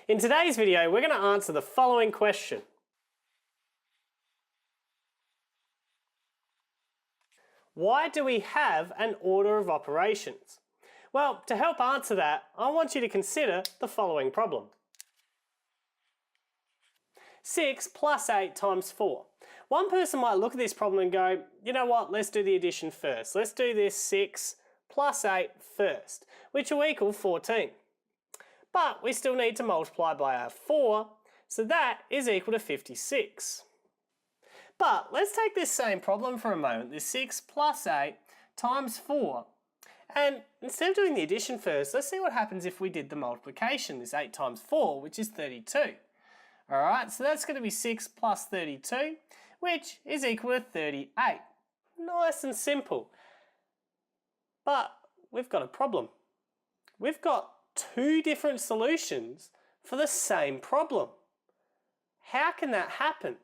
In today's video, we're going to answer the following question. Why do we have an order of operations? Well, to help answer that, I want you to consider the following problem. 6 plus 8 times 4. One person might look at this problem and go, you know what, let's do the addition first. Let's do this 6 plus 8 first, which will equal 14. But we still need to multiply by our 4, so that is equal to 56. But let's take this same problem for a moment, this 6 plus 8 times 4. And instead of doing the addition first, let's see what happens if we did the multiplication, this 8 times 4, which is 32. Alright, so that's going to be 6 plus 32, which is equal to 38. Nice and simple. But we've got a problem. We've got two different solutions for the same problem. How can that happen?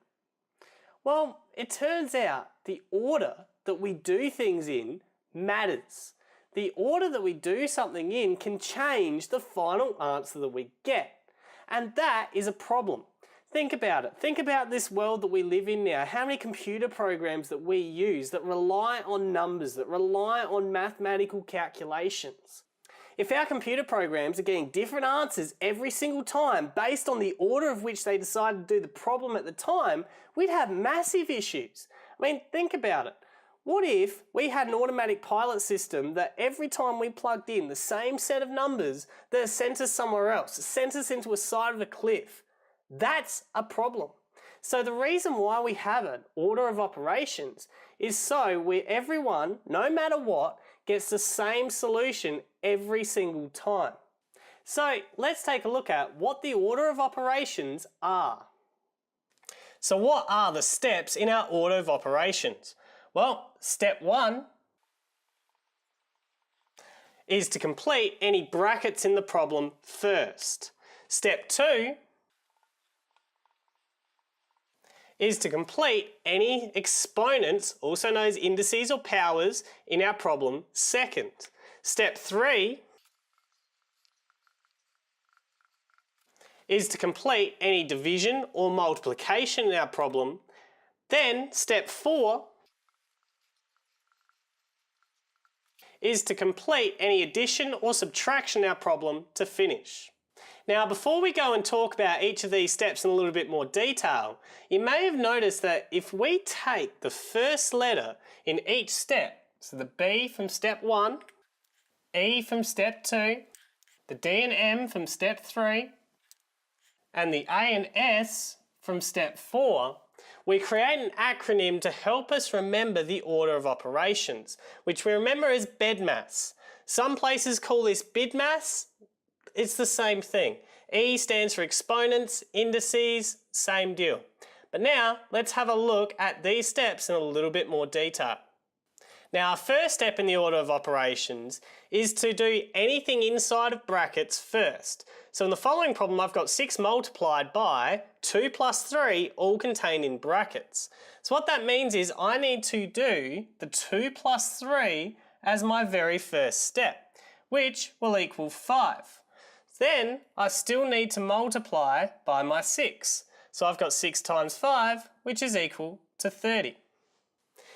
Well, it turns out the order that we do things in matters. The order that we do something in can change the final answer that we get. And that is a problem. Think about it. Think about this world that we live in now. How many computer programs that we use that rely on numbers, that rely on mathematical calculations. If our computer programs are getting different answers every single time based on the order of which they decided to do the problem at the time, we'd have massive issues. I mean, think about it. What if we had an automatic pilot system that every time we plugged in the same set of numbers that sent us somewhere else, sent us into a side of a cliff? That's a problem. So the reason why we have an order of operations is so everyone, no matter what, gets the same solution every single time. So let's take a look at what the order of operations are. So what are the steps in our order of operations? Well, step 1 is to complete any brackets in the problem first. Step 2 is to complete any exponents, also known as indices or powers, in our problem second. Step 3 is to complete any division or multiplication in our problem. Then step 4 is to complete any addition or subtraction in our problem to finish. Now, before we go and talk about each of these steps in a little bit more detail, you may have noticed that if we take the first letter in each step, so the B from step 1, E from step 2, the D and M from step 3, and the A and S from step 4, we create an acronym to help us remember the order of operations, which we remember as BEDMAS. Some places call this BIDMAS. It's the same thing. E stands for exponents, indices, same deal. But now let's have a look at these steps in a little bit more detail. Now, our first step in the order of operations is to do anything inside of brackets first. So in the following problem, I've got 6 multiplied by 2 plus 3, all contained in brackets. So what that means is I need to do the 2 plus 3 as my very first step, which will equal 5. Then I still need to multiply by my 6. So I've got 6 times 5, which is equal to 30.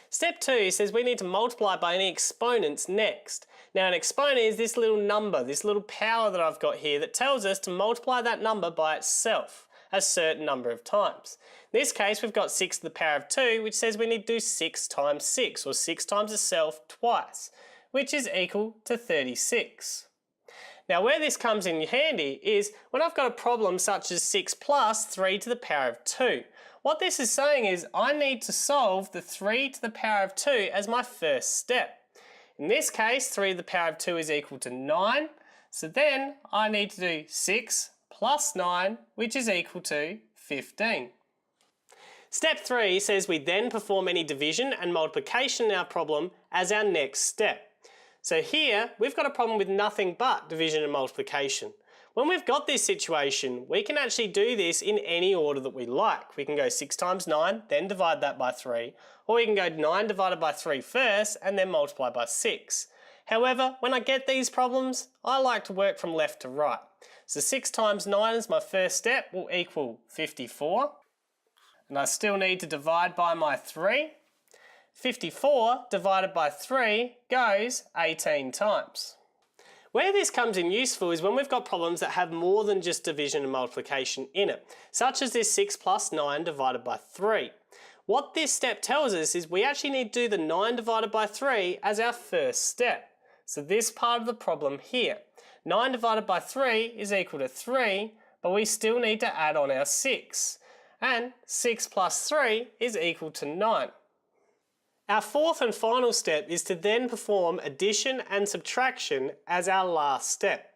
Step 2 says we need to multiply by any exponents next. Now, an exponent is this little number, this little power that I've got here that tells us to multiply that number by itself a certain number of times. In this case, we've got 6 to the power of 2, which says we need to do 6 times 6, or 6 times itself twice, which is equal to 36. Now, where this comes in handy is when I've got a problem such as 6 plus 3 to the power of 2. What this is saying is I need to solve the 3 to the power of 2 as my first step. In this case, 3 to the power of 2 is equal to 9. So then I need to do 6 plus 9, which is equal to 15. Step 3 says we then perform any division and multiplication in our problem as our next step. So here, we've got a problem with nothing but division and multiplication. When we've got this situation, we can actually do this in any order that we like. We can go 6 times 9, then divide that by 3, or we can go 9 divided by 3 first, and then multiply by 6. However, when I get these problems, I like to work from left to right. So 6 times 9 is my first step, will equal 54. And I still need to divide by my 3. 54 divided by 3 goes 18 times. Where this comes in useful is when we've got problems that have more than just division and multiplication in it, such as this 6 plus 9 divided by 3. What this step tells us is we actually need to do the 9 divided by 3 as our first step. So this part of the problem here. 9 divided by 3 is equal to 3, but we still need to add on our 6. And 6 plus 3 is equal to 9. Our fourth and final step is to then perform addition and subtraction as our last step.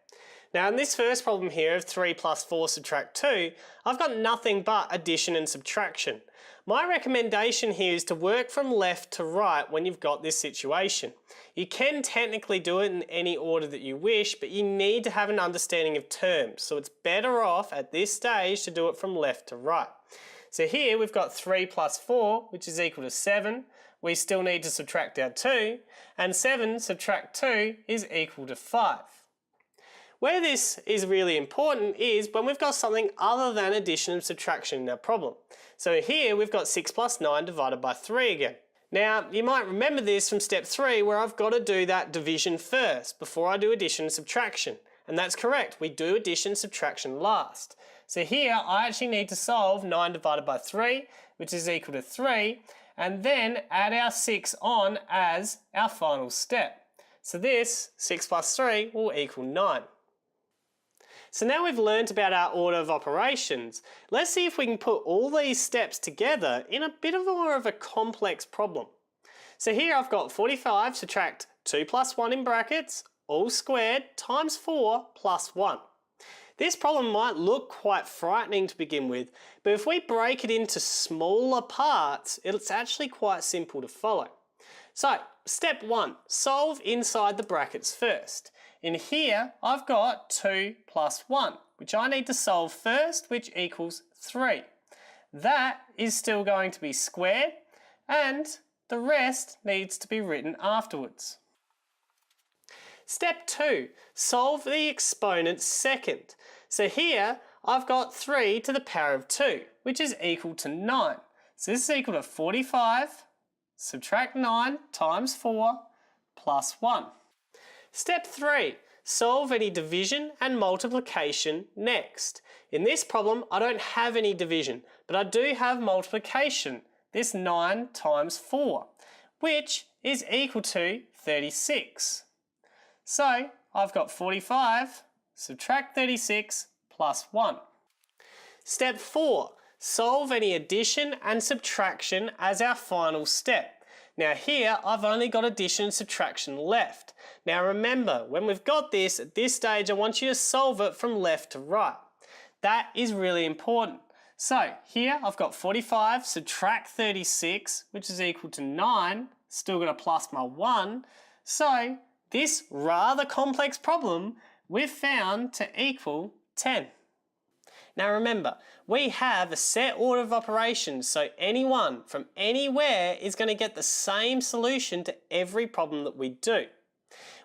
Now in this first problem here of 3 plus 4 subtract 2, I've got nothing but addition and subtraction. My recommendation here is to work from left to right when you've got this situation. You can technically do it in any order that you wish, but you need to have an understanding of terms, so it's better off at this stage to do it from left to right. So here we've got 3 plus 4, which is equal to 7. We still need to subtract our 2, and 7 subtract 2 is equal to 5. Where this is really important is when we've got something other than addition and subtraction in our problem. So here we've got 6 plus 9 divided by 3 again. Now you might remember this from step 3 where I've got to do that division first before I do addition and subtraction. And that's correct, we do addition and subtraction last. So here I actually need to solve 9 divided by 3, which is equal to 3, and then add our 6 on as our final step. So this 6 plus 3 will equal 9. So now we've learnt about our order of operations, let's see if we can put all these steps together in a bit more of a complex problem. So here I've got 45 subtract 2 plus 1 in brackets, all squared, times 4 plus 1. This problem might look quite frightening to begin with, but if we break it into smaller parts, it's actually quite simple to follow. So, step 1, solve inside the brackets first. In here, I've got 2 plus 1, which I need to solve first, which equals 3. That is still going to be squared, and the rest needs to be written afterwards. Step 2, solve the exponent second. So here, I've got 3 to the power of 2, which is equal to 9. So this is equal to 45, subtract 9 times 4, plus 1. Step 3, solve any division and multiplication next. In this problem, I don't have any division, but I do have multiplication, this 9 times 4, which is equal to 36. So I've got 45, subtract 36, plus 1. Step 4, solve any addition and subtraction as our final step. Now here, I've only got addition and subtraction left. Now remember, when we've got this, at this stage, I want you to solve it from left to right. That is really important. So here, I've got 45, subtract 36, which is equal to 9, still going to plus my 1. So this rather complex problem, we've found to equal 10. Now remember, we have a set order of operations, so anyone from anywhere is going to get the same solution to every problem that we do.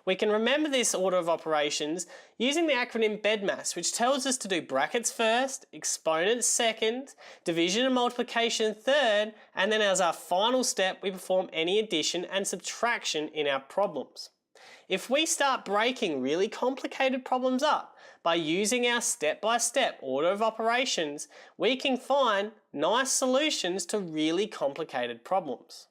We can remember this order of operations using the acronym BEDMAS, which tells us to do brackets first, exponents second, division and multiplication third, and then as our final step we perform any addition and subtraction in our problems. If we start breaking really complicated problems up by using our step-by-step order of operations, we can find nice solutions to really complicated problems.